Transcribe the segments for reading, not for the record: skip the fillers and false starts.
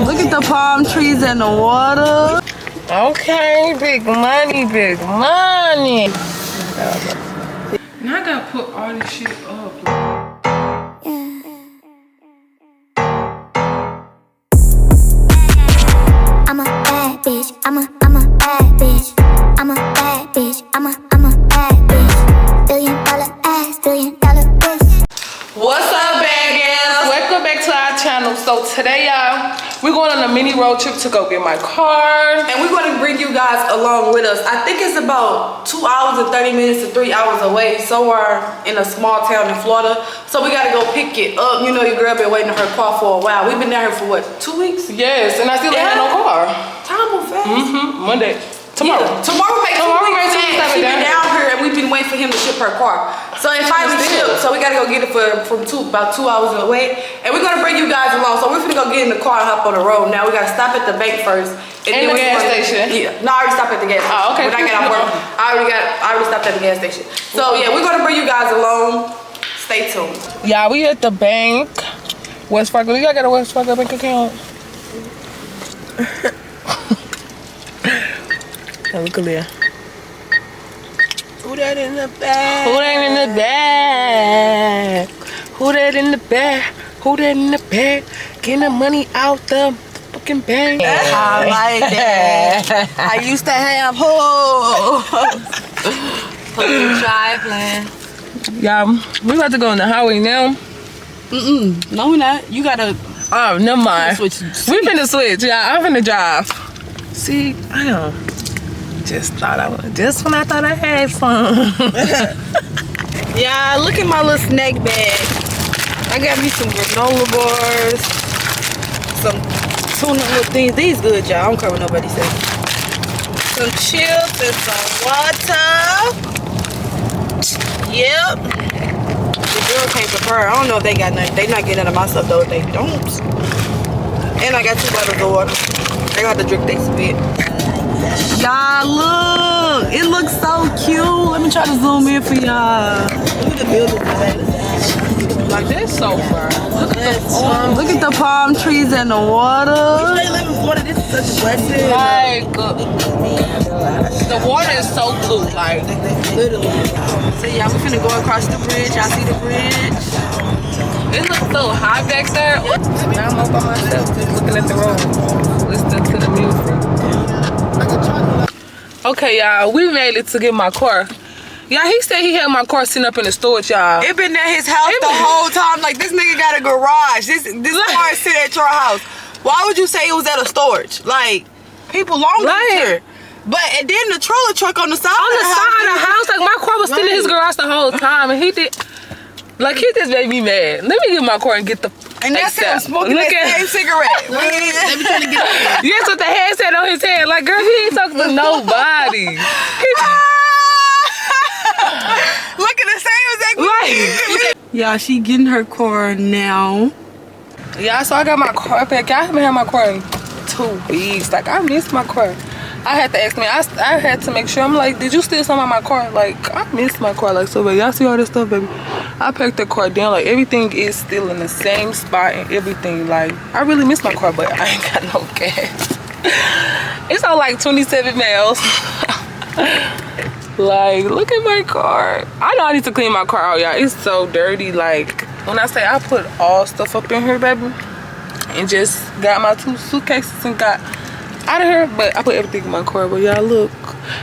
Look at the palm trees and the water. Okay, big money, big money. Now I gotta put all this shit up. I'm a bad bitch. I'm a bad bitch. I'm a bad bitch. I'm a bad bitch. $1 billion ass, $1 billion bitch. What's up, bad girls? Welcome back to our channel. So today, y'all, we're going on a mini road trip to go get my car. And we're going to bring you guys along with us. I think it's about 2 hours and 30 minutes to 3 hours away, somewhere in a small town in Florida. So we got to go pick it up. You know your girl been waiting on her car for a while. We've been down here for what, 2 weeks? Yes, and I still ain't had no car. Time will fast. Monday. Tomorrow. Yeah. Tomorrow makes 2 weeks. She been down here and we've been waiting for him to ship her car. So it finally shipped. So we gotta go get it from about 2 hours away. And we're gonna bring you guys along. So we're gonna go get in the car and hop on the road. Now we gotta stop at the bank first. And then the gas station? Yeah. No, I already stopped at the gas station. Oh, okay. When I got out work, I already stopped at the gas station. So yeah, we're gonna bring you guys along. Stay tuned. Yeah, we at the bank. West Fargo. You gotta get a West Fargo bank account. Look at there. Who that in the back? Who that in the back? Who that in the back? Who that in the back? Getting the money out the fucking bank. I like that. I used to have hoes. Trifling. Yeah, we about to go on the highway now. No, we're not. You gotta. Oh, never mind. Switch. We finna switch. Yeah, I'm finna drive. See, I don't. Just when I thought I had some. Yeah, look at my little snack bag. I got me some granola bars, some tuna little things. These good, y'all. I don't care what nobody says. Some chips and some water. Yep. The girl came prepared. I don't know if they got nothing. They not getting out of my stuff though. If they don't. And I got 2 bottles of water. They got to drink they spit. Y'all look, it looks so cute. Let me try to zoom in for y'all. Look at the building. Like this so far. Look at the palm trees and the water. This is such a blessing. Like the water is so blue. Like Literally. So y'all, we finna go across the bridge. Y'all see the bridge? it looks so high back there. Now I'm up by myself, just looking at the road, listening to the music. Okay, y'all, we made it to get my car. Yeah, he said he had my car sitting up in the storage, y'all. It been at his house the whole time. Like, this nigga got a garage. This car is sitting at your house. Why would you say it was at a storage? Like, people long here. But and then the trailer truck on the side of the house. Like, my car was sitting in his garage the whole time, and he just made me mad. Let me get my car and get the. And that's him smoking that same cigarette. Let me try to get it. Yes, with the headset on his head. Like, girl, he ain't talking to nobody. Look at the same exact thing. Yeah, she getting her car now. Yeah, so I got my car back. I haven't had my car in 2 weeks. Like, I missed my car. I had to ask me. I had to make sure. I'm like, did you steal something out my car? Like, I missed my car. Like, so, but y'all see all this stuff, baby? I packed the car down. Like, everything is still in the same spot and everything. Like, I really missed my car, but I ain't got no gas. It's on like 27 miles. Like, look at my car. I know I need to clean my car out, y'all. It's so dirty. Like, when I say I put all stuff up in here, baby, and just got my 2 suitcases and got out of here, but I put everything in my car. But y'all, look,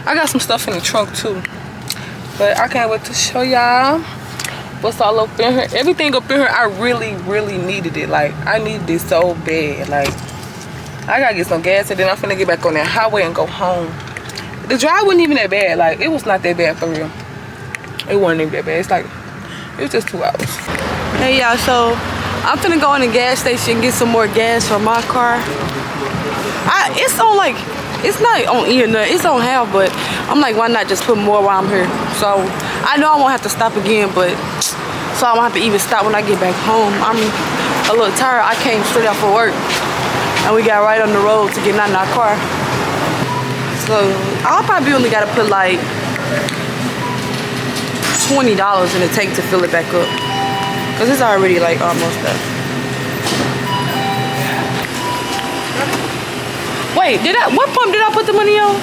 I got some stuff in the trunk too, but I can't wait to show y'all what's all up in here. Everything up in here, I really needed it. Like, I needed it so bad. Like, I gotta get some gas and then I'm finna get back on that highway and go home. The drive wasn't even that bad. Like, it was not that bad for real. It wasn't even that bad. It's like, it was just 2 hours. Hey y'all, so I'm finna go in the gas station and get some more gas for my car. It's on like, it's not on E or nothing, it's on half, but I'm like, why not just put more while I'm here? So I know I won't have to stop again, but so I won't have to even stop when I get back home. I'm a little tired. I came straight out for work and we got right on the road to get out in our car. So I'll probably only gotta put like $20 in the tank to fill it back up, because it's already like almost done. Wait, what pump did I put the money on?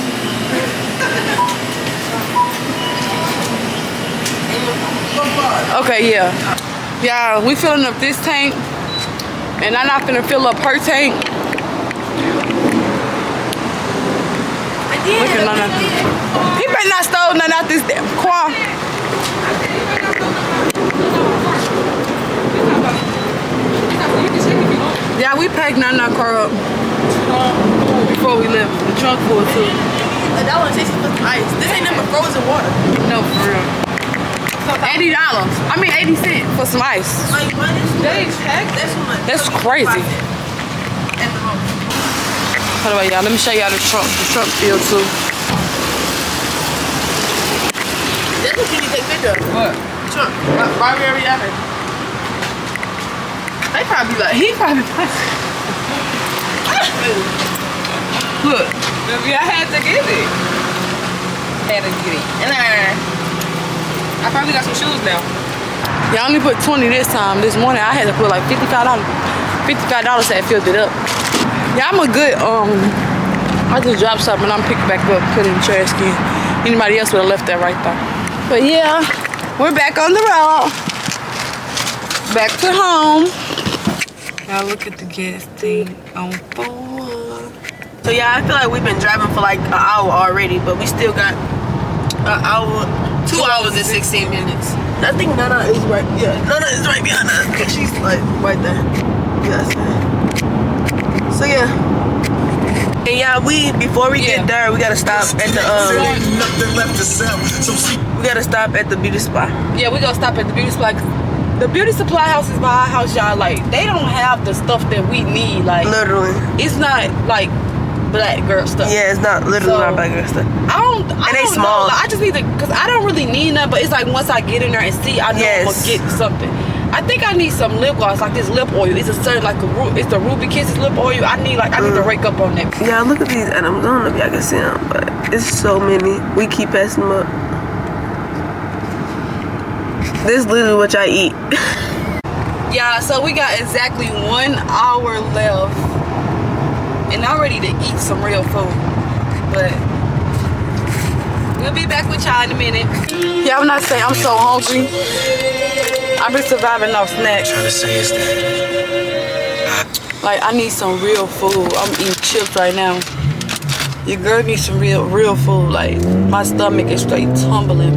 Okay, yeah. Yeah, we filling up this tank. And I'm not finna fill up her tank. Look at Nana. He better not stole nothing out this damn car. Yeah, we packed Nana car up before we left. The trunk full too. That one tastes like ice. This ain't nothing but frozen water. No, for real. $80. I mean 80 cents for some ice. Like, what is that? That's how much. That's crazy. At the moment. Hold on, y'all. Let me show y'all the trunk. The trunk feel too. That's what you need to take picture of. What? Trunk. Bobby already out here. They probably like, he probably like, look. Maybe I had to get it. Had to get it. And I probably got some shoes now. Yeah, I only put 20 this time. This morning I had to put like $55. $55 had filled it up. Yeah, I'm a good, I just dropped something and I'm picking back up, put it in the trash can. Anybody else would have left that right there. But yeah, we're back on the road. Back to home. Now look at the gas tank on full. So yeah, I feel like we've been driving for like an hour already, but we still got an hour, 2 hours and 16 minutes. I think Nana is right. Yeah, Nana is right behind us. Cause she's like right there. Yes. So yeah. And yeah, before we get there, we gotta stop at the we gotta stop at the beauty spot. Yeah, we gonna stop at the beauty supply. The beauty supply house is by our house, y'all. Like, they don't have the stuff that we need. Like, Literally. it's not like black girl stuff. Yeah, it's not literally So, not black girl stuff. I don't they know. small. Like, I just need to, cause I don't really need none. But it's like once I get in there and see, I know I'm gonna get something. I think I need some lip gloss, like this lip oil. It's a certain it's the Ruby Kisses lip oil. I need to rake up on that. Yeah, look at these items. I don't know if y'all can see them, but it's so many. We keep passing them up. This is literally what y'all eat. Yeah, so we got exactly 1 hour left, and I'm ready to eat some real food. But we'll be back with y'all in a minute. Yeah, when I say I'm so hungry, I've been surviving off snacks. Trying to say is that Like, I need some real food. I'm eating chips right now. Your girl needs some real food. Like, my stomach is straight tumbling.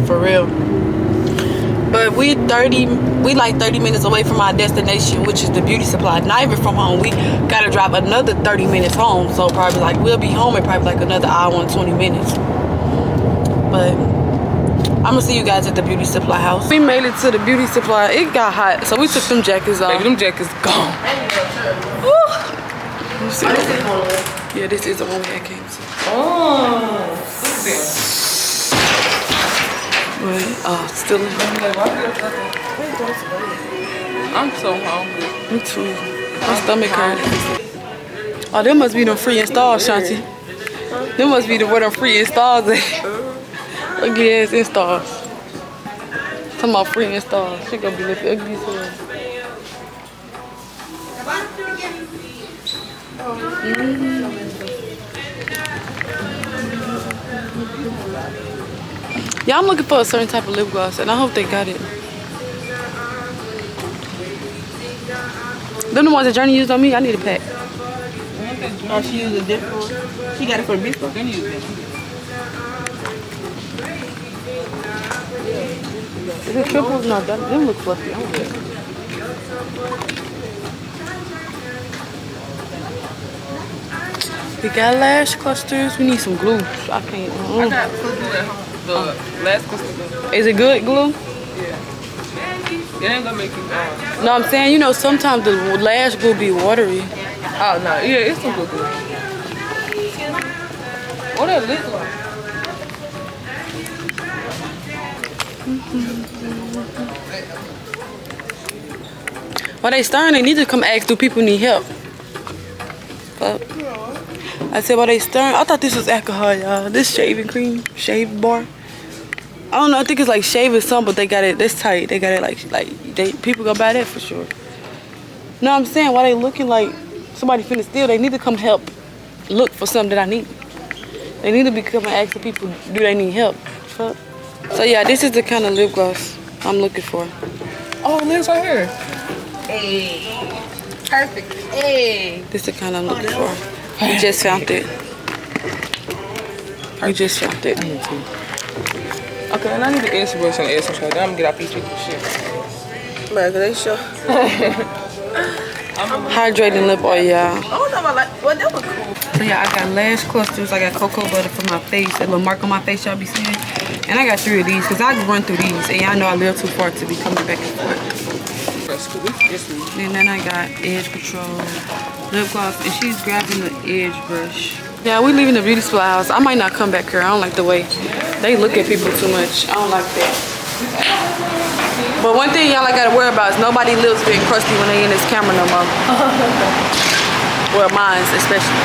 For real. But we like 30 minutes away from our destination, which is the beauty supply. Not even from home. We gotta drive another 30 minutes home. So probably like we'll be home in probably like another hour and 20 minutes. But I'm gonna see you guys at the beauty supply house. We made it to the beauty supply. It got hot, so we took them jackets off. Baby, them jackets gone. Woo. Yeah, this is the one we had came to. Oh, look at this. Still in I'm so hungry. Me too. My stomach hurt. Oh, them must be them free installs, Shanti. Them must be where them free installs at. Ugly ass installs. Talking about free installs. She gonna be looking ugly as hell. Yeah, I'm looking for a certain type of lip gloss, and I hope they got it. Them the ones that Journey used on me. I need a pack. Oh, she used a different one. She got it from Bifo. Is it triples? No, them look fluffy. I don't care. We got lash clusters. We need some glue. I can't. I got glue at home. The last customer. Is it good glue? Yeah. It ain't gonna make you go. No, I'm saying, you know, sometimes the lash glue be watery. Oh no, yeah, it's some good glue. What that look like? While they stirring, they need to come ask, do people need help? But I said, while they stirring, I thought this was alcohol, y'all. This shaving cream, shave bar. I don't know, I think it's like shaving something, but they got it this tight. They got it like people go buy that for sure. No, I'm saying, why they looking like somebody finna steal, they need to come help look for something that I need. They need to be coming asking people, do they need help? Fuck. So yeah, this is the kind of lip gloss I'm looking for. Oh, this right here. Hey. Perfect. Hey. This is the kind I'm looking for. We just found it. We just found it. Okay, and I need the edge brush and the edge brush. Then I'm gonna get out these people's shit. But they sure. Hydrating lip oil, y'all. I don't know about like, well, that was cool. So yeah, I got lash clusters. I got cocoa butter for my face. That little mark on my face y'all be seeing. And I got 3 of these because I can run through these. And y'all know I live too far to be coming back and forth. And then I got Edge Control lip gloss. And she's grabbing the edge brush. Yeah, we leaving the beauty supply house. I might not come back here. I don't like the way they look at people too much. I don't like that. But one thing y'all I gotta worry about is nobody lips being crusty when they in this camera no more. Well, mine's especially.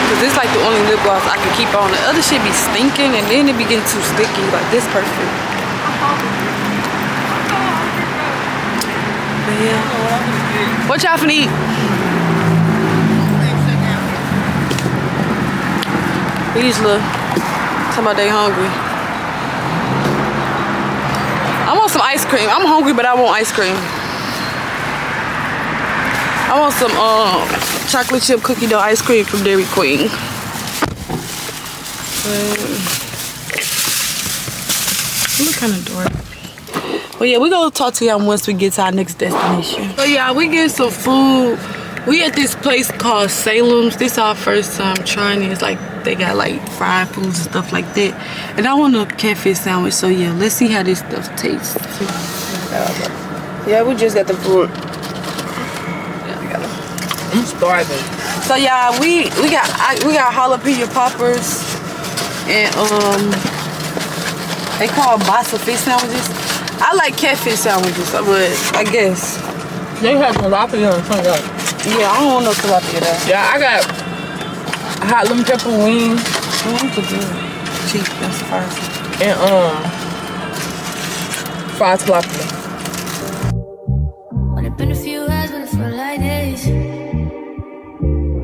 Cause this like the only lip gloss I can keep on. The other shit be stinking and then it be getting too sticky. Like this perfect. But yeah. What y'all finna eat? These look. Talking about they hungry. I want some ice cream. I'm hungry, but I want ice cream. I want some chocolate chip cookie dough ice cream from Dairy Queen. Look kind of dark. But yeah, we gonna talk to y'all once we get to our next destination. So yeah, we getting some food. We at this place called Salem's. This is our first time trying it. It's like they got like fried foods and stuff like that. And I want a catfish sandwich. So yeah, let's see how this stuff tastes. Yeah, we just got the food. I'm starving. So yeah, we got jalapeno poppers and they call Basa fish sandwiches. I like catfish sandwiches, but I guess They have tilapia and something else. yeah, I don't want no tilapia though. Yeah, I got hot lemon pepper wings Cheap, that's the first. and fried tilapia. Only been a few hours, but it feel like days.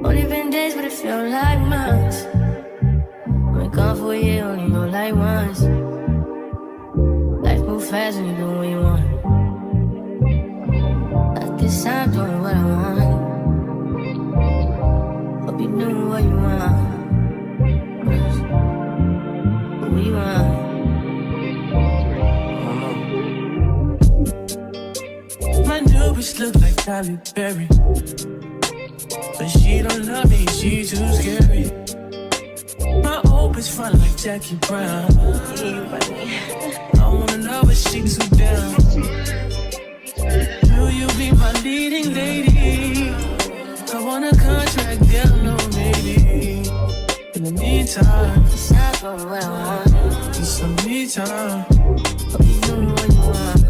Only been days, but it feel like months. Been gone for a year, only know like once. Life move fast when you do what you want. At this time, doing what I want. Hope you do what you want. What you want. My new bitch look like Halle Berry, but she don't love me, she too scary. My old bitch front like Jackie Brown. I wanna know if she too down. Will you be my leading lady? I want a contract, girl, no maybe. In the meantime, It's not going what I want. need some me time. Hope you do what you want.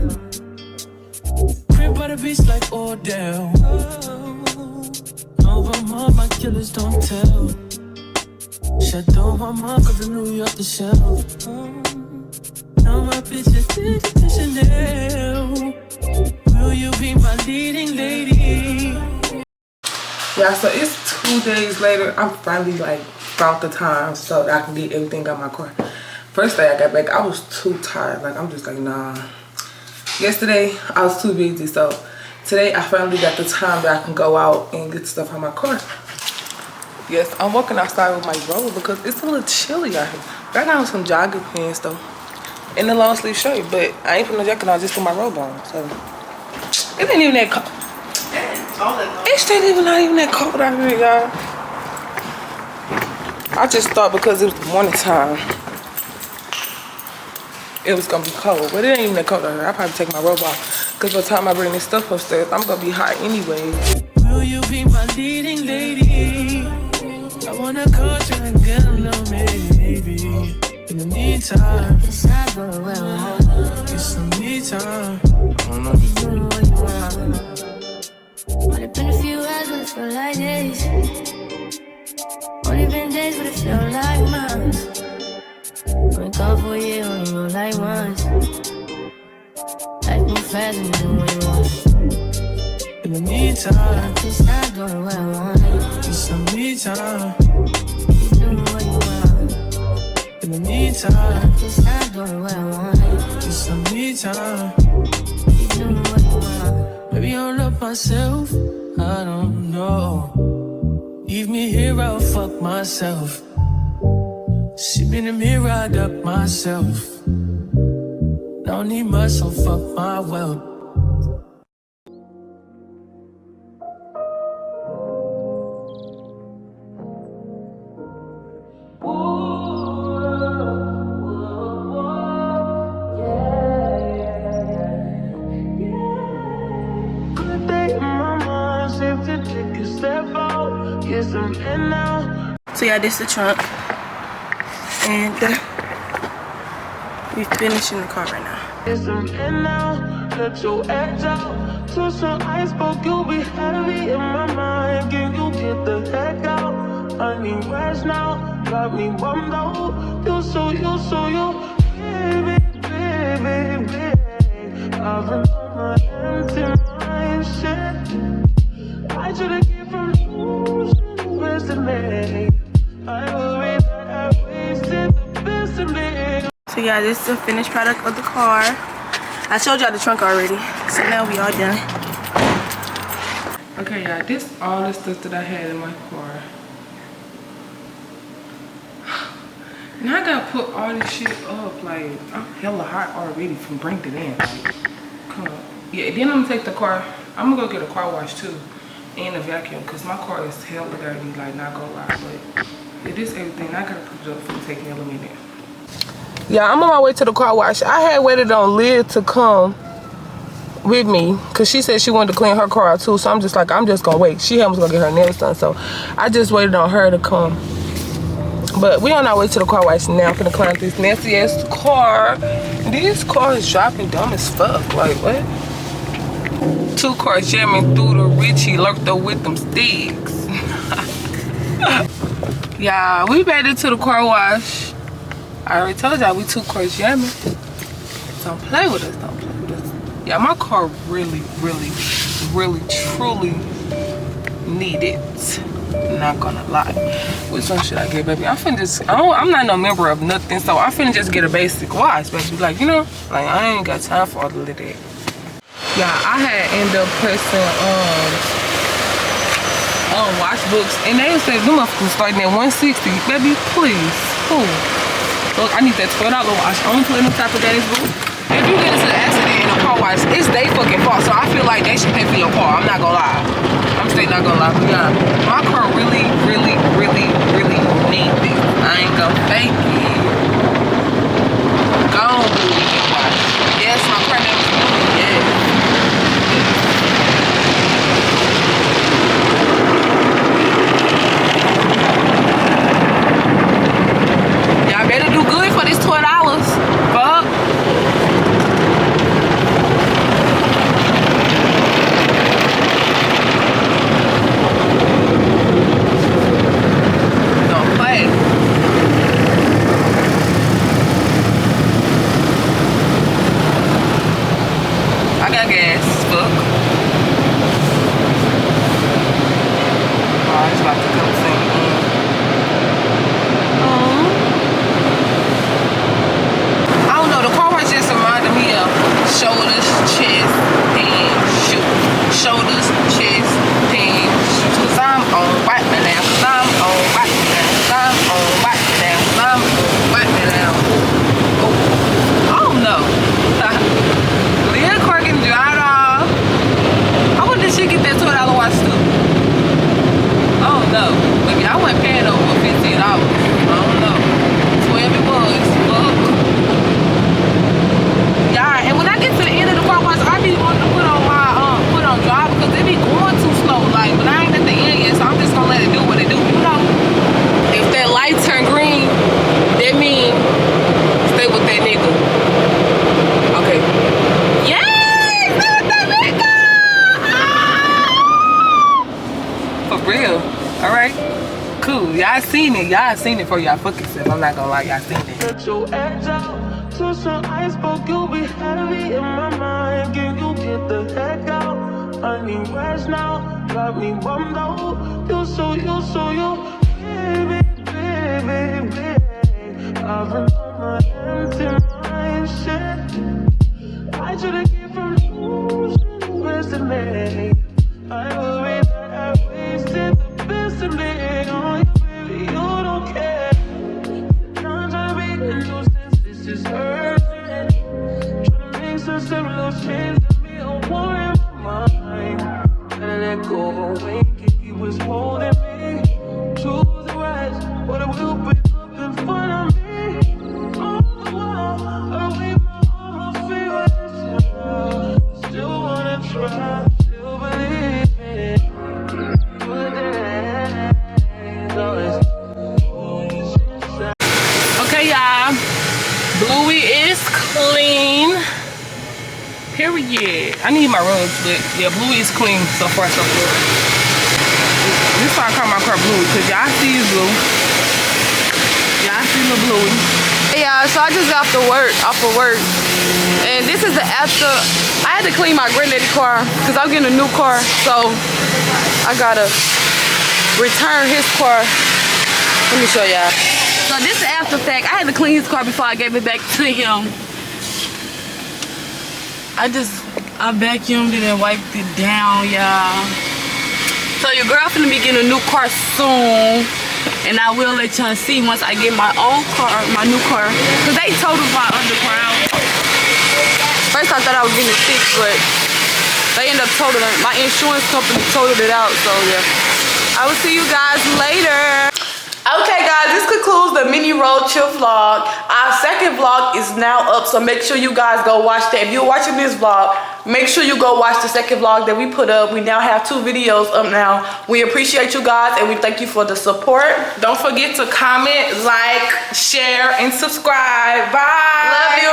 Crib by the beach like Odell. Over my killers don't tell. Shadow my mom cause I New York the shelf. Now my bitch is to Chanel. Will you be my leading lady? Yeah, so it's 2 days later. I'm finally like found the time so that I can get everything out my car. First day I got back, I was too tired. Like I'm just like, nah. Yesterday I was too busy, so today I finally got the time that I can go out and get stuff out my car. Yes, I'm walking outside with my robe because it's a little chilly out here. But I got on some jogging pants though, and a long sleeve shirt. But I ain't put no jacket on, I just put my robe on. So it ain't even that cold. It's not even that cold out here, y'all. I just thought because it was the morning time, it was gonna be cold, but it ain't even that cold out here. I'll probably take my robe off because by the time I bring this stuff upstairs, I'm gonna be hot anyway. Will you be my leading lady? I wanna contract, girl, no maybe. In the meantime, It's not going what I want. get some me time. Hope you do what you want. Only been a few hours, but it feel like days. Only been days, but it feel like months. Been gone for a year, only know like once. Life move fast when you do what you want. In the meantime, It's not doing what I want. get some me meantime, Keep doing what you want. in the meantime, Just stop doing what I want. just some me time. Keep doing what you want. Maybe I'll love myself, I don't know. Leave me here, I'll fuck myself. See me in the mirror, I got myself. Don't need much, so fuck my wealth. Good day in my mind, safe to take a step out, get some air now. So yeah, this is the trunk. And we finishing the car right now. Get some air now, let your edge out. To some iceberg, you'll be heavy in my mind. Can you get the heck out? I need rest now, got me bummed out. You so, baby, baby, baby. I've been on my empty mind, shit. I should've came from losing the best in me. I worry that I wasted the best in me. So yeah, this is the finished product of the car. I showed y'all the trunk already. So now we all done. Okay, y'all, this all the stuff that I had in my car. Now I gotta put all this shit up. Like, I'm hella hot already from bringing it in. Like, come on. Yeah, then I'm gonna take the car. I'm gonna go get a car wash too. And a vacuum. Because my car is hella dirty. Like, not gonna lie. But it is everything. I gotta put it up for take me a little minute. Yeah, I'm on my way to the car wash. I had waited on Liz to come with me because she said she wanted to clean her car out too. So I'm just like, I'm just gonna wait. She was gonna get her nails done, so I just waited on her to come. But we on our way to the car wash now. I'm gonna climb this nasty ass car. This car is dropping dumb as fuck. Like what? 2 cars jamming through the Richie lurked up with them sticks. Yeah, we made it to the car wash. I already told y'all we 2 cars jamming. Don't play with us, don't play with us. Yeah, my car really, truly need it. Not gonna lie. Which one should I get, baby? I'm finna just, I'm not no member of nothing, so I'm finna just get a basic wash, baby. Like, you know, like I ain't got time for all of that. Yeah, I had ended up pressing wash books, and they said them motherfuckers starting at $160. Baby, please, cool. Look, I need that $12 wash. I only put in the top of Daddy's boot. If you get into an accident in a car wash, it's they fucking fault. So I feel like they should pay for your car. I'm not gonna lie. I'm still not gonna lie. But yeah, my car really need this. I ain't gonna fake it. Go on, do weekend wash. Yes, my car never moving. Yes. Y'all better do good for this $12. Fuck. Don't play. I got gas. Fuck. Oh, it's about to come soon. I don't know, the car wash just reminded me of shoulders, chest, and shoot. Shoulders, chest, and shoot. Cause I'm on white me now. Cause I'm on white me now. Cause I'm on white me now. Cause I'm on white me now. Oh, I don't know. Leah car getting dried off. I wonder if she get that $12 wash too. I don't know. Maybe I wasn't paying over $15. I don't know. 12 it was. Fuck. Yeah, and when I get to the end of the car wash, I be wanting to put on my put on drive because they be going too slow. Like, but I ain't at the end yet, so I'm just gonna let it do what it do. You know, if that light turn green, that mean stay with that nigga. Okay. Yay! Stay with that nigga. For real. All right. Cool. Y'all seen it. Y'all seen it for y'all fucking self. I'm not gonna lie. Y'all seen it. Let your edge out. To some iceberg, you'll be heavy in my mind. Can you get the heck out? I need rest now, got me bummed out. You I remember my empty mindset. I should've kept from losing the best of me. I worry that I wasted the best of me on you, baby. You don't care. I'm trying to be a nuisance. This is hurting. Trying to make some simple change to me. A war in my mind. Gotta let go when he was holding me. Choose the right, but it will be looking for me. Okay, y'all. Bluey is clean. Period. I need my rugs, but yeah, Bluey is clean so far, so good. This is why I call my car Bluey, because y'all see Blue. Y'all see the Bluey. Hey y'all, so I just got off of work, and this is the after. I had to clean my granddaddy car because I'm getting a new car, so I gotta return his car. Let me show y'all. So this is after fact. I had to clean his car before I gave it back to him. I vacuumed it and wiped it down, y'all. So your girl finna be getting a new car soon. And I will let y'all see once I get my own car, my new car. Cause they totaled my other car out. First I thought I was getting it fixed, but they ended up totaling. My insurance company totaled it out, so yeah. I will see you guys later. Okay guys, this concludes the mini road trip vlog. Our second vlog is now up, so make sure you guys go watch that. If you're watching this vlog, make sure you go watch the second vlog that we put up. We now have 2 videos up now. We appreciate you guys and we thank you for the support. Don't forget to comment, like, share, and subscribe. Bye. Love you.